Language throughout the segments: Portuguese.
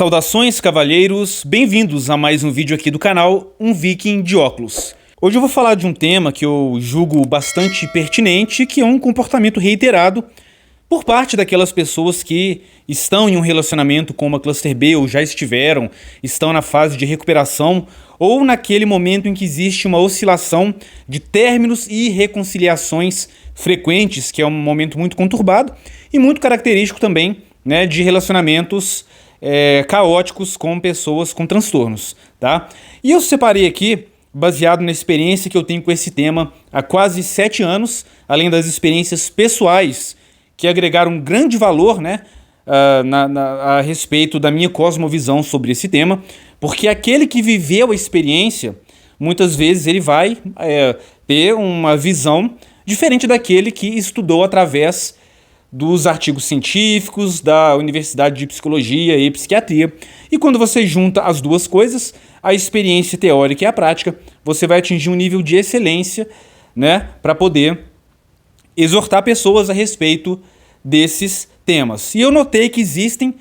Saudações, cavalheiros, bem-vindos a mais um vídeo aqui do canal Um Viking de Óculos. Hoje eu vou falar de um tema que eu julgo bastante pertinente, que é um comportamento reiterado por parte daquelas pessoas que estão em um relacionamento com uma Cluster B ou já estiveram, estão na fase de recuperação ou naquele momento em que existe uma oscilação de términos e reconciliações frequentes, que é um momento muito conturbado e muito característico também, né, de relacionamentos caóticos com pessoas com transtornos, tá? E eu separei aqui, baseado na experiência que eu tenho com esse tema há quase 7 anos, além das experiências pessoais que agregaram um grande valor, né, a respeito da minha cosmovisão sobre esse tema, porque aquele que viveu a experiência, muitas vezes ele vai ter uma visão diferente daquele que estudou através dos artigos científicos, da Universidade de Psicologia e Psiquiatria. E quando você junta as duas coisas, a experiência teórica e a prática, você vai atingir um nível de excelência, né, para poder exortar pessoas a respeito desses temas. E eu notei que existem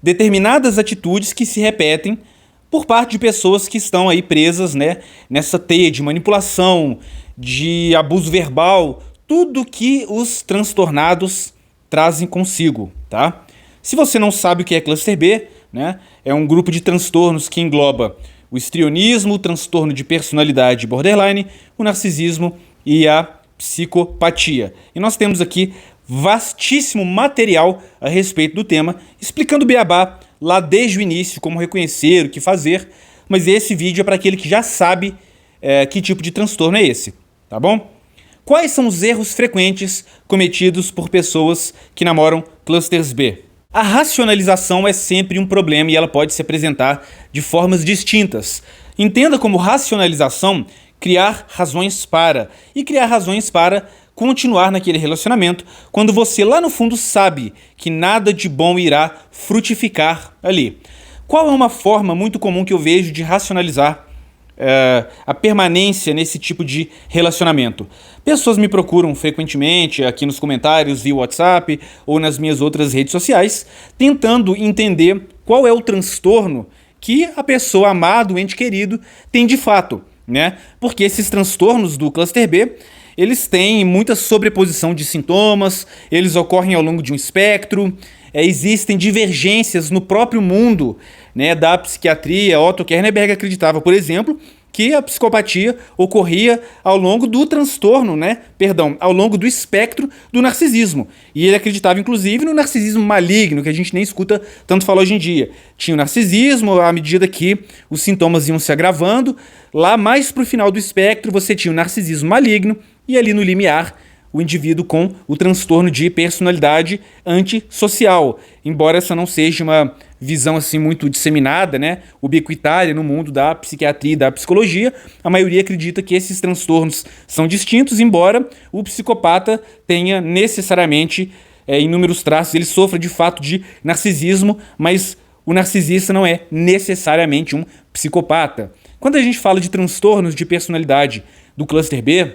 determinadas atitudes que se repetem por parte de pessoas que estão aí presas, né, nessa teia de manipulação, de abuso verbal, tudo que os transtornados trazem consigo, tá? Se você não sabe o que é Cluster B, né, é um grupo de transtornos que engloba o histrionismo, o transtorno de personalidade borderline, o narcisismo e a psicopatia. E nós temos aqui vastíssimo material a respeito do tema, explicando o beabá lá desde o início, como reconhecer, o que fazer, mas esse vídeo é para aquele que já sabe que tipo de transtorno é esse, tá bom? Quais são os erros frequentes cometidos por pessoas que namoram Clusters B? A racionalização é sempre um problema e ela pode se apresentar de formas distintas. Entenda como racionalização criar razões para, e criar razões para continuar naquele relacionamento quando você lá no fundo sabe que nada de bom irá frutificar ali. Qual é uma forma muito comum que eu vejo de racionalizar a permanência nesse tipo de relacionamento? Pessoas me procuram frequentemente aqui nos comentários, via WhatsApp ou nas minhas outras redes sociais, tentando entender qual é o transtorno que a pessoa amada, o ente querido, tem de fato, né? Porque esses transtornos do Cluster B, eles têm muita sobreposição de sintomas, eles ocorrem ao longo de um espectro, existem divergências no próprio mundo, né, da psiquiatria. Otto Kernberg acreditava, por exemplo, que a psicopatia ocorria ao longo do transtorno, ao longo do espectro do narcisismo. E ele acreditava, inclusive, no narcisismo maligno, que a gente nem escuta tanto falar hoje em dia. Tinha o narcisismo, à medida que os sintomas iam se agravando, lá mais para o final do espectro você tinha o narcisismo maligno, e ali no limiar o indivíduo com o transtorno de personalidade antissocial. Embora essa não seja uma visão assim muito disseminada, né, ubiquitária no mundo da psiquiatria e da psicologia, a maioria acredita que esses transtornos são distintos, embora o psicopata tenha necessariamente inúmeros traços, ele sofra de fato de narcisismo, mas o narcisista não é necessariamente um psicopata. Quando a gente fala de transtornos de personalidade do Cluster B,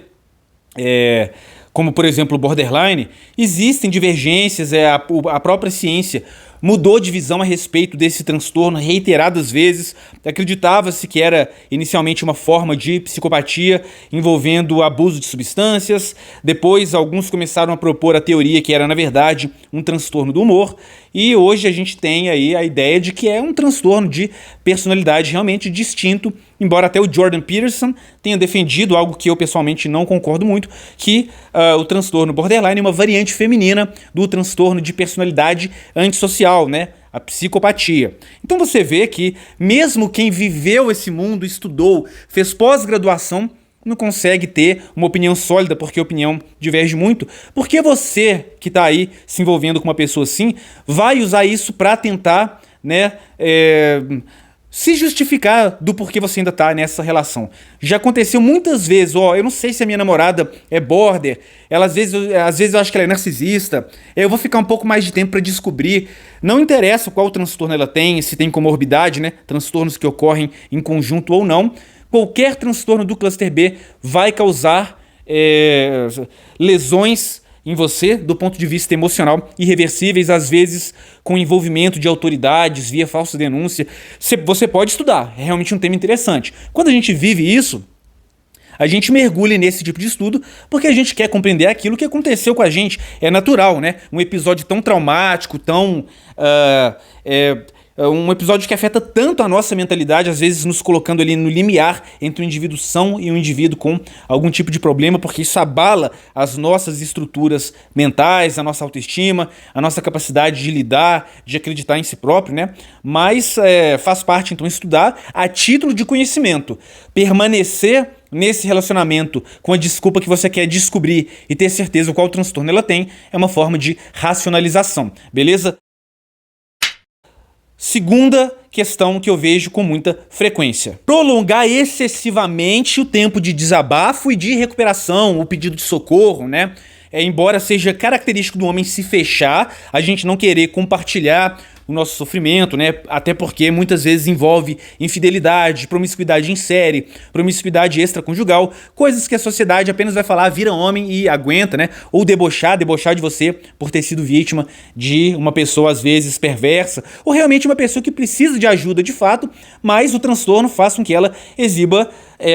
como por exemplo o borderline, existem divergências, a própria ciência mudou de visão a respeito desse transtorno reiteradas vezes. Acreditava-se que era inicialmente uma forma de psicopatia envolvendo abuso de substâncias, depois alguns começaram a propor a teoria que era na verdade um transtorno do humor, e hoje a gente tem aí a ideia de que é um transtorno de personalidade realmente distinto, embora até o Jordan Peterson tenha defendido algo que eu pessoalmente não concordo muito, que o transtorno borderline é uma variante feminina do transtorno de personalidade antissocial, né? A psicopatia. Então você vê que mesmo quem viveu esse mundo, estudou, fez pós-graduação, não consegue ter uma opinião sólida, porque a opinião diverge muito. Porque você que está aí se envolvendo com uma pessoa assim, vai usar isso para tentar, né, se justificar do porquê você ainda tá nessa relação. Já aconteceu muitas vezes, eu não sei se a minha namorada é border, às vezes eu acho que ela é narcisista, eu vou ficar um pouco mais de tempo para descobrir. Não interessa qual transtorno ela tem, se tem comorbidade, né, transtornos que ocorrem em conjunto ou não, qualquer transtorno do Cluster B vai causar lesões em você do ponto de vista emocional, irreversíveis, às vezes com envolvimento de autoridades via falsa denúncia. Você pode estudar, é realmente um tema interessante. Quando a gente vive isso, a gente mergulha nesse tipo de estudo porque a gente quer compreender aquilo que aconteceu com a gente. É natural, né? Um episódio tão traumático, um episódio que afeta tanto a nossa mentalidade, às vezes nos colocando ali no limiar entre um indivíduo são e um indivíduo com algum tipo de problema, porque isso abala as nossas estruturas mentais, a nossa autoestima, a nossa capacidade de lidar, de acreditar em si próprio, né? Mas faz parte, então, estudar a título de conhecimento. Permanecer nesse relacionamento com a desculpa que você quer descobrir e ter certeza qual transtorno ela tem é uma forma de racionalização, beleza? Segunda questão que eu vejo com muita frequência: prolongar excessivamente o tempo de desabafo e de recuperação, o pedido de socorro, né? Embora seja característico do homem se fechar, a gente não querer compartilhar o nosso sofrimento, né? Até porque muitas vezes envolve infidelidade, promiscuidade em série, promiscuidade extraconjugal, coisas que a sociedade apenas vai falar, vira homem e aguenta, né? Ou debochar de você por ter sido vítima de uma pessoa às vezes perversa, ou realmente uma pessoa que precisa de ajuda de fato, mas o transtorno faz com que ela exiba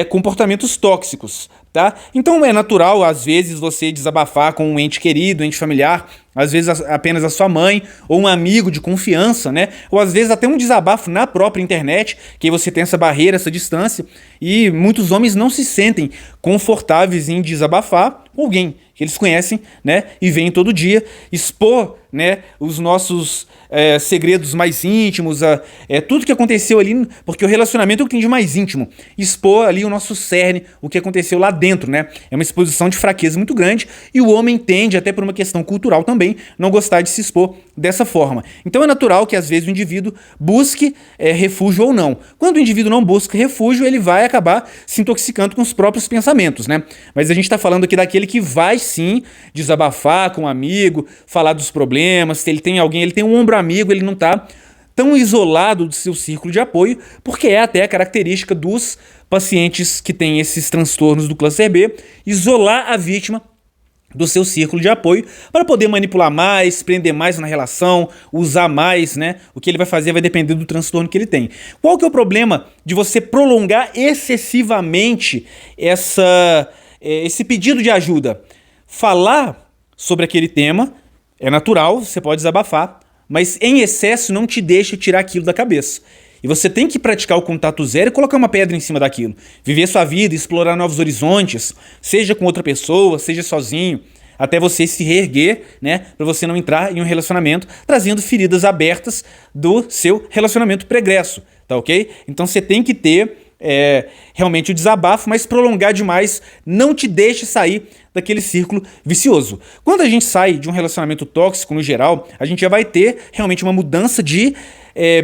comportamentos tóxicos, tá? Então é natural às vezes você desabafar com um ente querido, um ente familiar, às vezes apenas a sua mãe ou um amigo de confiança, né? Ou às vezes até um desabafo na própria internet, que você tem essa barreira, essa distância, e muitos homens não se sentem confortáveis em desabafar com alguém que eles conhecem, né? E veem todo dia, expor, né, os nossos segredos mais íntimos, tudo que aconteceu ali, porque o relacionamento é o que tem de mais íntimo, expor ali o nosso cerne, o que aconteceu lá dentro, né? É uma exposição de fraqueza muito grande e o homem tende, até por uma questão cultural também, não gostar de se expor dessa forma. Então é natural que às vezes o indivíduo busque refúgio ou não. Quando o indivíduo não busca refúgio, ele vai acabar se intoxicando com os próprios pensamentos, né? Mas a gente está falando aqui daquele que vai sim desabafar com um amigo, falar dos problemas, se ele tem alguém, ele tem um ombro amigo, ele não está tão isolado do seu círculo de apoio, porque é até a característica dos pacientes que têm esses transtornos do cluster B, isolar a vítima do seu círculo de apoio para poder manipular mais, prender mais na relação, usar mais, né? O que ele vai fazer vai depender do transtorno que ele tem. Qual que é o problema de você prolongar excessivamente esse pedido de ajuda? Falar sobre aquele tema é natural, você pode desabafar, mas em excesso não te deixa tirar aquilo da cabeça. E você tem que praticar o contato zero e colocar uma pedra em cima daquilo. Viver sua vida, explorar novos horizontes, seja com outra pessoa, seja sozinho, até você se reerguer, né, para você não entrar em um relacionamento trazendo feridas abertas do seu relacionamento pregresso, tá ok? Então você tem que ter realmente o desabafo, mas prolongar demais não te deixe sair daquele círculo vicioso. Quando a gente sai de um relacionamento tóxico, no geral, a gente já vai ter realmente uma mudança de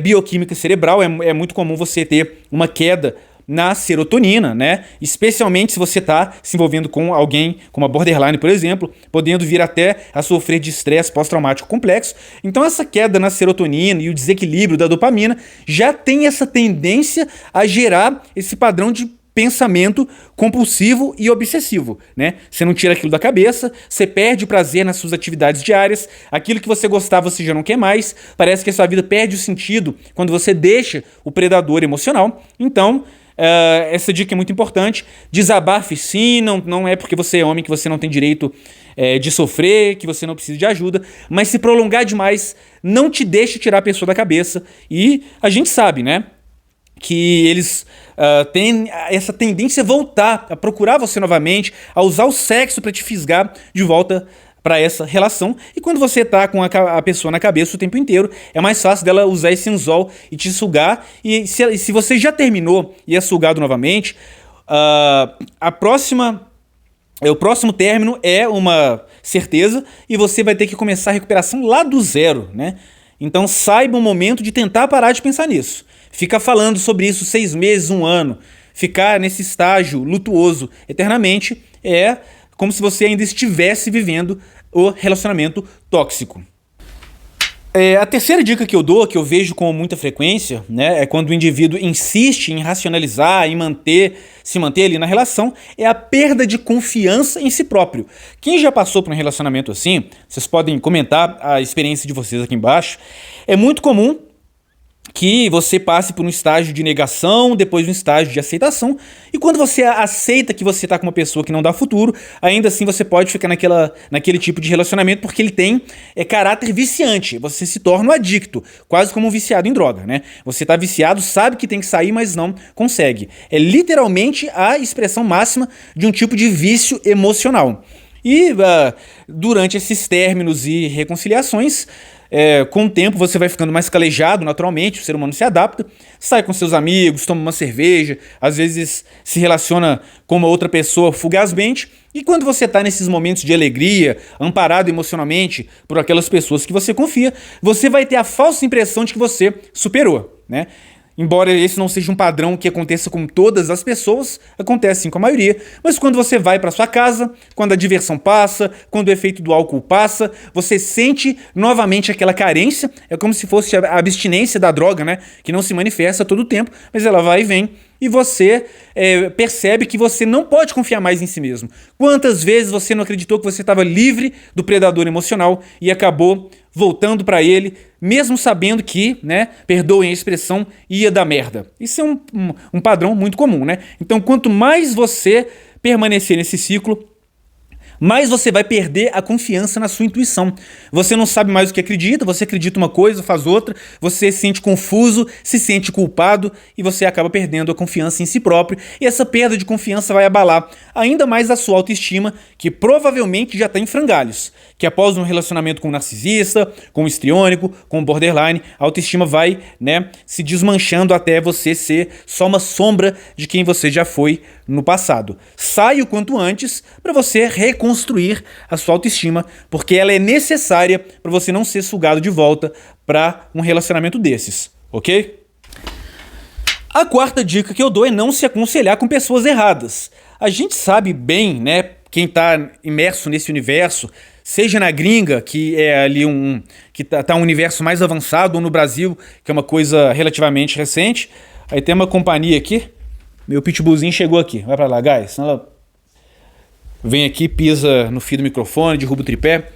bioquímica cerebral. É muito comum você ter uma queda na serotonina, né? Especialmente se você está se envolvendo com alguém com uma borderline, por exemplo, podendo vir até a sofrer de estresse pós-traumático complexo. Então essa queda na serotonina e o desequilíbrio da dopamina já tem essa tendência a gerar esse padrão de pensamento compulsivo e obsessivo, né? Você não tira aquilo da cabeça, você perde o prazer nas suas atividades diárias, aquilo que você gostava você já não quer mais, parece que a sua vida perde o sentido quando você deixa o predador emocional. Então, essa dica é muito importante. Desabafe sim, não é porque você é homem que você não tem direito de sofrer, que você não precisa de ajuda, mas se prolongar demais, não te deixe tirar a pessoa da cabeça. E a gente sabe, né, que eles têm essa tendência a voltar, a procurar você novamente, a usar o sexo para te fisgar de volta para essa relação. E quando você tá com a pessoa na cabeça o tempo inteiro, é mais fácil dela usar esse anzol e te sugar. E se você já terminou e é sugado novamente, o próximo término é uma certeza e você vai ter que começar a recuperação lá do zero, né? Então saiba o momento de tentar parar de pensar nisso. Ficar falando sobre isso 6 meses, 1 ano, ficar nesse estágio lutuoso eternamente é como se você ainda estivesse vivendo o relacionamento tóxico. A terceira dica que eu dou, que eu vejo com muita frequência, né, é quando o indivíduo insiste em racionalizar, em se manter ali na relação, é a perda de confiança em si próprio. Quem já passou por um relacionamento assim, vocês podem comentar a experiência de vocês aqui embaixo. É muito comum que você passe por um estágio de negação, depois um estágio de aceitação, e quando você aceita que você está com uma pessoa que não dá futuro, ainda assim você pode ficar naquele tipo de relacionamento porque ele tem caráter viciante, você se torna um adicto, quase como um viciado em droga, né? Você está viciado, sabe que tem que sair, mas não consegue. É literalmente a expressão máxima de um tipo de vício emocional. E durante esses términos e reconciliações, com o tempo você vai ficando mais calejado naturalmente, o ser humano se adapta, sai com seus amigos, toma uma cerveja, às vezes se relaciona com uma outra pessoa fugazmente, e quando você está nesses momentos de alegria, amparado emocionalmente por aquelas pessoas que você confia, você vai ter a falsa impressão de que você superou, né? Embora esse não seja um padrão que aconteça com todas as pessoas, acontece sim com a maioria, mas quando você vai para sua casa, quando a diversão passa, quando o efeito do álcool passa, você sente novamente aquela carência, é como se fosse a abstinência da droga, né? Que não se manifesta a todo tempo, mas ela vai e vem, e você percebe que você não pode confiar mais em si mesmo. Quantas vezes você não acreditou que você estava livre do predador emocional e acabou voltando para ele, mesmo sabendo que, né, perdoem a expressão, ia dar merda. Isso é um padrão muito comum, né? Então, quanto mais você permanecer nesse ciclo, mais você vai perder a confiança na sua intuição. Você não sabe mais o que acredita, você acredita uma coisa, faz outra, você se sente confuso, se sente culpado e você acaba perdendo a confiança em si próprio. E essa perda de confiança vai abalar ainda mais a sua autoestima, que provavelmente já está em frangalhos. Que após um relacionamento com um narcisista, com um histriônico, com um borderline, a autoestima vai, né, se desmanchando até você ser só uma sombra de quem você já foi no passado. Saia o quanto antes para você reconstruir a sua autoestima, porque ela é necessária para você não ser sugado de volta para um relacionamento desses, ok? A quarta dica que eu dou é não se aconselhar com pessoas erradas. A gente sabe bem, né, quem está imerso nesse universo, seja na gringa, que é ali que tá um universo mais avançado, ou no Brasil, que é uma coisa relativamente recente. Aí tem uma companhia aqui, meu pitbullzinho chegou aqui, vai pra lá, guys, senão ela vem aqui, pisa no fio do microfone, derruba o tripé.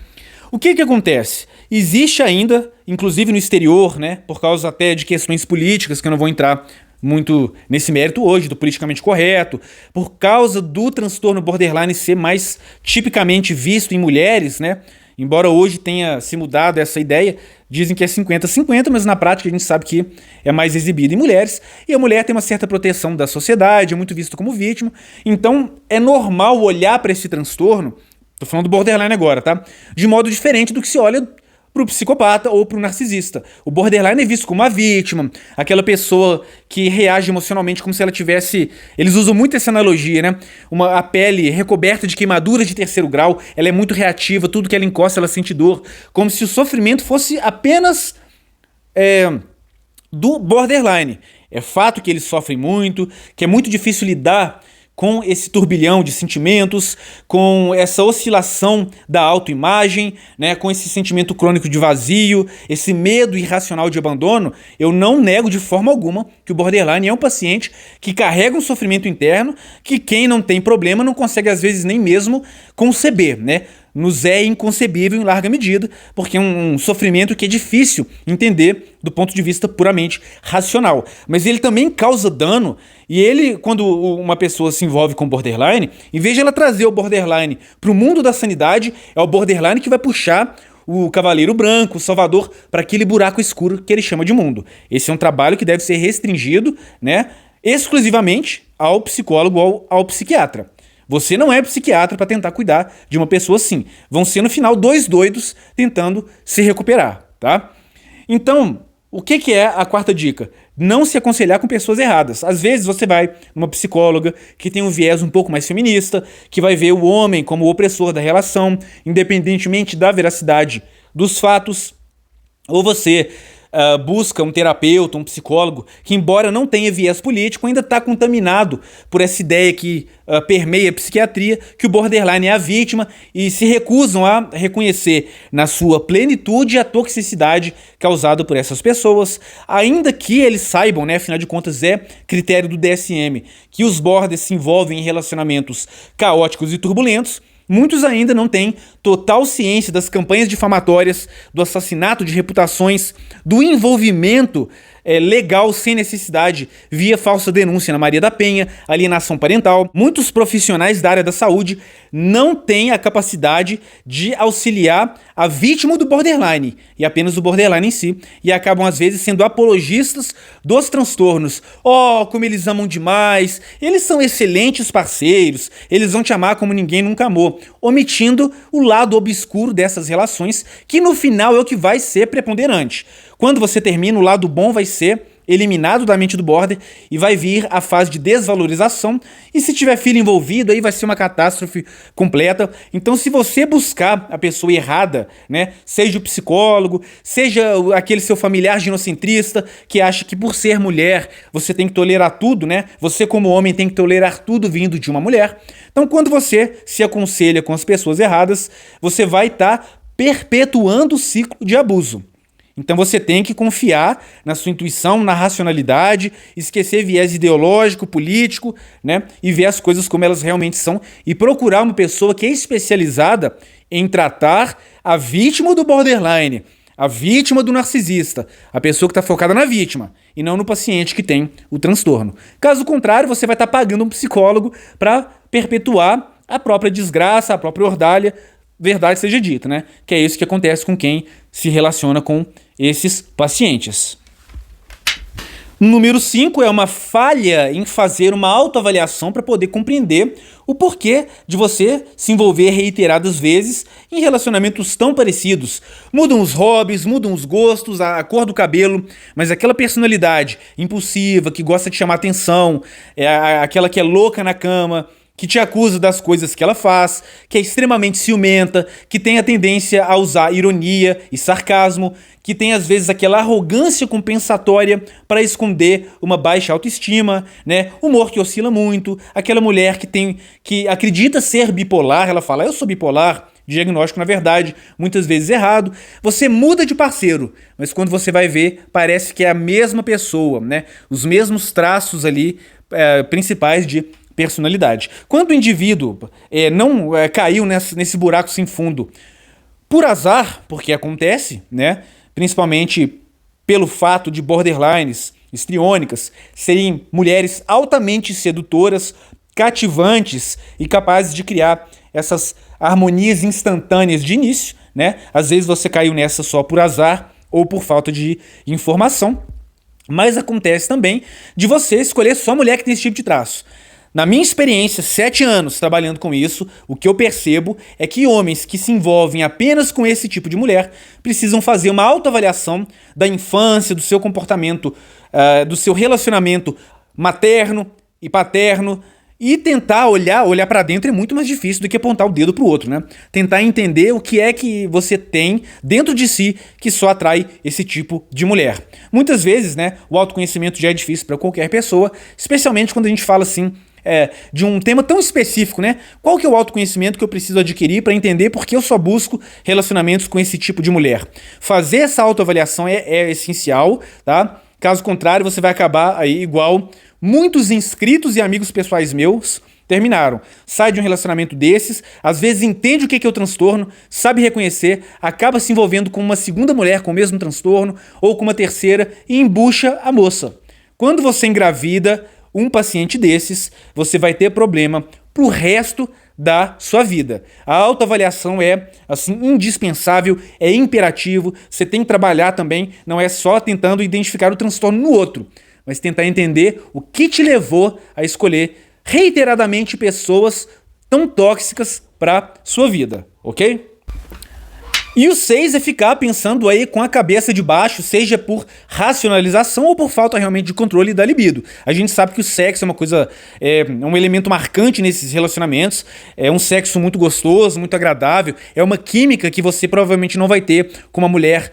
O que acontece? Existe ainda, inclusive no exterior, né, por causa até de questões políticas, que eu não vou entrar muito nesse mérito hoje, do politicamente correto, por causa do transtorno borderline ser mais tipicamente visto em mulheres, né? Embora hoje tenha se mudado essa ideia, dizem que é 50-50, mas na prática a gente sabe que é mais exibido em mulheres, e a mulher tem uma certa proteção da sociedade, é muito visto como vítima, então é normal olhar para esse transtorno, tô falando do borderline agora, tá? De modo diferente do que se olha pro psicopata ou pro narcisista. O borderline é visto como uma vítima, aquela pessoa que reage emocionalmente como se ela tivesse... Eles usam muito essa analogia, né? A pele recoberta de queimaduras de terceiro grau, ela é muito reativa, tudo que ela encosta ela sente dor, como se o sofrimento fosse apenas do borderline. É fato que eles sofrem muito, que é muito difícil lidar com esse turbilhão de sentimentos, com essa oscilação da autoimagem, né, com esse sentimento crônico de vazio, esse medo irracional de abandono. Eu não nego de forma alguma que o borderline é um paciente que carrega um sofrimento interno que quem não tem problema não consegue às vezes nem mesmo conceber, né? Nos é inconcebível em larga medida, porque é um sofrimento que é difícil entender do ponto de vista puramente racional. Mas ele também causa dano, e ele, quando uma pessoa se envolve com borderline, em vez de ela trazer o borderline para o mundo da sanidade, é o borderline que vai puxar o cavaleiro branco, o salvador, para aquele buraco escuro que ele chama de mundo. Esse é um trabalho que deve ser restringido, né, exclusivamente ao psicólogo ou ao psiquiatra. Você não é psiquiatra para tentar cuidar de uma pessoa assim. Vão ser, no final, dois doidos tentando se recuperar, tá? Então, o que é a quarta dica? Não se aconselhar com pessoas erradas. Às vezes você vai numa psicóloga que tem um viés um pouco mais feminista, que vai ver o homem como o opressor da relação, independentemente da veracidade dos fatos. Ou você busca um terapeuta, um psicólogo, que embora não tenha viés político, ainda está contaminado por essa ideia que permeia a psiquiatria, que o borderline é a vítima, e se recusam a reconhecer na sua plenitude a toxicidade causada por essas pessoas, ainda que eles saibam, né, afinal de contas é critério do DSM, que os borders se envolvem em relacionamentos caóticos e turbulentos. Muitos ainda não têm total ciência das campanhas difamatórias, do assassinato de reputações, do envolvimento legal sem necessidade via falsa denúncia na Maria da Penha, alienação parental. Muitos profissionais da área da saúde não têm a capacidade de auxiliar a vítima do borderline, e apenas o borderline em si, e acabam às vezes sendo apologistas dos transtornos. Oh, como eles amam demais, eles são excelentes parceiros, eles vão te amar como ninguém nunca amou, omitindo o lado obscuro dessas relações, que no final é o que vai ser preponderante. Quando você termina, o lado bom vai ser eliminado da mente do border e vai vir a fase de desvalorização, e se tiver filho envolvido, aí vai ser uma catástrofe completa. Então, se você buscar a pessoa errada, né, seja o psicólogo, seja aquele seu familiar ginocentrista que acha que por ser mulher você tem que tolerar tudo, né, você como homem tem que tolerar tudo vindo de uma mulher. Então, quando você se aconselha com as pessoas erradas, você vai estar perpetuando o ciclo de abuso. Então você tem que confiar na sua intuição, na racionalidade, esquecer viés ideológico, político, né? E ver as coisas como elas realmente são e procurar uma pessoa que é especializada em tratar a vítima do borderline, a vítima do narcisista, a pessoa que está focada na vítima e não no paciente que tem o transtorno. Caso contrário, você vai estar pagando um psicólogo para perpetuar a própria desgraça, a própria ordalha. Verdade seja dita, né? Que é isso que acontece com quem se relaciona com esses pacientes. Número 5 é uma falha em fazer uma autoavaliação para poder compreender o porquê de você se envolver reiteradas vezes em relacionamentos tão parecidos. Mudam os hobbies, mudam os gostos, a cor do cabelo, mas aquela personalidade impulsiva, que gosta de chamar atenção, aquela que é louca na cama, que te acusa das coisas que ela faz, que é extremamente ciumenta, que tem a tendência a usar ironia e sarcasmo, que tem às vezes aquela arrogância compensatória para esconder uma baixa autoestima, né? Humor que oscila muito, aquela mulher que acredita ser bipolar, ela fala, eu sou bipolar, diagnóstico, na verdade, muitas vezes errado. Você muda de parceiro, mas quando você vai ver, parece que é a mesma pessoa, né? Os mesmos traços ali principais de personalidade. Quando o indivíduo não caiu nesse buraco sem fundo por azar, porque acontece, né? Principalmente pelo fato de borderlines, histriônicas, serem mulheres altamente sedutoras, cativantes e capazes de criar essas harmonias instantâneas de início, né? Às vezes você caiu nessa só por azar ou por falta de informação, mas acontece também de você escolher só mulher que tem esse tipo de traço. Na minha experiência, 7 anos trabalhando com isso, o que eu percebo é que homens que se envolvem apenas com esse tipo de mulher precisam fazer uma autoavaliação da infância, do seu comportamento, do seu relacionamento materno e paterno, e tentar olhar para dentro é muito mais difícil do que apontar o dedo para o outro, né? Tentar entender o que é que você tem dentro de si que só atrai esse tipo de mulher. Muitas vezes, né, o autoconhecimento já é difícil para qualquer pessoa, especialmente quando a gente fala assim de um tema tão específico, né? Qual que é o autoconhecimento que eu preciso adquirir para entender por que eu só busco relacionamentos com esse tipo de mulher? Fazer essa autoavaliação é essencial, tá? Caso contrário, você vai acabar aí igual muitos inscritos e amigos pessoais meus terminaram. Sai de um relacionamento desses, às vezes entende o que é o transtorno, sabe reconhecer, acaba se envolvendo com uma segunda mulher com o mesmo transtorno ou com uma terceira e embucha a moça. Quando você engravida um paciente desses, você vai ter problema pro resto da sua vida. A autoavaliação é, assim, indispensável, é imperativo, você tem que trabalhar também, não é só tentando identificar o transtorno no outro, mas tentar entender o que te levou a escolher reiteradamente pessoas tão tóxicas para sua vida, ok? E o 6 é ficar pensando aí com a cabeça de baixo, seja por racionalização ou por falta realmente de controle da libido. A gente sabe que o sexo é uma coisa, um elemento marcante nesses relacionamentos, é um sexo muito gostoso, muito agradável, é uma química que você provavelmente não vai ter com uma mulher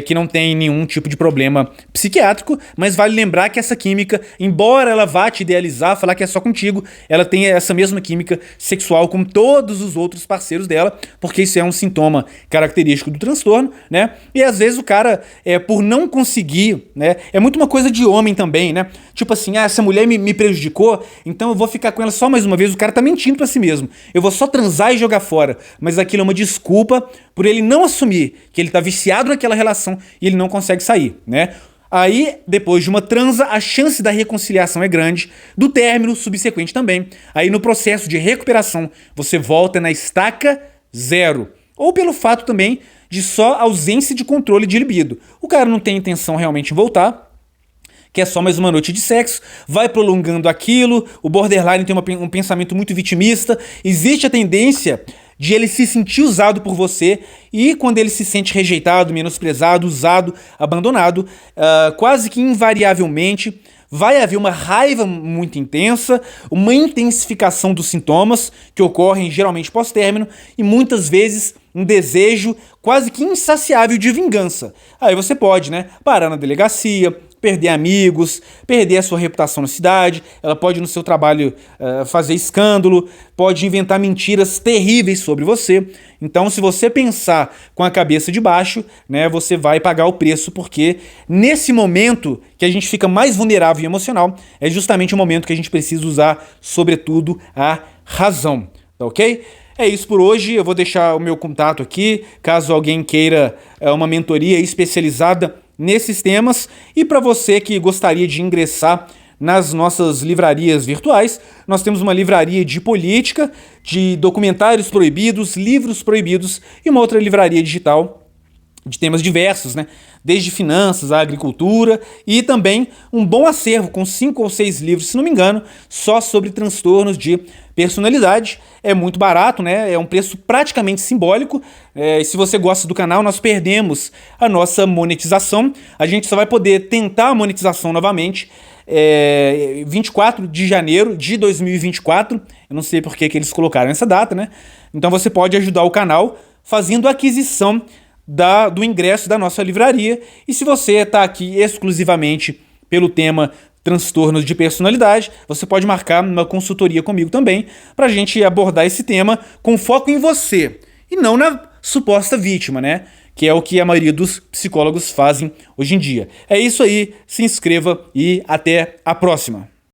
que não tem nenhum tipo de problema psiquiátrico, mas vale lembrar que essa química, embora ela vá te idealizar, falar que é só contigo, ela tem essa mesma química sexual com todos os outros parceiros dela, porque isso é um sintoma característico do transtorno, né? E às vezes o cara, por não conseguir, né? É muito uma coisa de homem também, né? Tipo assim, essa mulher me prejudicou, então eu vou ficar com ela só mais uma vez. O cara tá mentindo pra si mesmo. Eu vou só transar e jogar fora. Mas aquilo é uma desculpa por ele não assumir que ele tá viciado naquela relação e ele não consegue sair, né? Aí, depois de uma transa, a chance da reconciliação é grande, do término subsequente também. Aí no processo de recuperação, você volta na estaca zero. Ou pelo fato também de só ausência de controle de libido. O cara não tem intenção realmente de voltar, quer só mais uma noite de sexo, vai prolongando aquilo, o borderline tem um pensamento muito vitimista, existe a tendência de ele se sentir usado por você e quando ele se sente rejeitado, menosprezado, usado, abandonado, quase que invariavelmente vai haver uma raiva muito intensa, uma intensificação dos sintomas que ocorrem geralmente pós-término e muitas vezes um desejo quase que insaciável de vingança. Aí você pode, né, parar na delegacia, perder amigos, perder a sua reputação na cidade, ela pode no seu trabalho fazer escândalo, pode inventar mentiras terríveis sobre você. Então, se você pensar com a cabeça de baixo, né, você vai pagar o preço, porque nesse momento que a gente fica mais vulnerável e emocional, é justamente o momento que a gente precisa usar, sobretudo, a razão, tá ok? É isso por hoje, eu vou deixar o meu contato aqui, caso alguém queira uma mentoria especializada nesses temas. E para você que gostaria de ingressar nas nossas livrarias virtuais, nós temos uma livraria de política, de documentários proibidos, livros proibidos e uma outra livraria digital de temas diversos, né? Desde finanças, a agricultura e também um bom acervo com 5 ou 6 livros, se não me engano, só sobre transtornos de personalidade. É muito barato, né? É um preço praticamente simbólico. E se você gosta do canal, nós perdemos a nossa monetização. A gente só vai poder tentar a monetização novamente 24 de janeiro de 2024. Eu não sei por que eles colocaram essa data, né? Então você pode ajudar o canal fazendo a aquisição do ingresso da nossa livraria. E se você está aqui exclusivamente pelo tema transtornos de personalidade, você pode marcar uma consultoria comigo também para a gente abordar esse tema com foco em você e não na suposta vítima, né? Que é o que a maioria dos psicólogos fazem hoje em dia. É isso aí, se inscreva e até a próxima.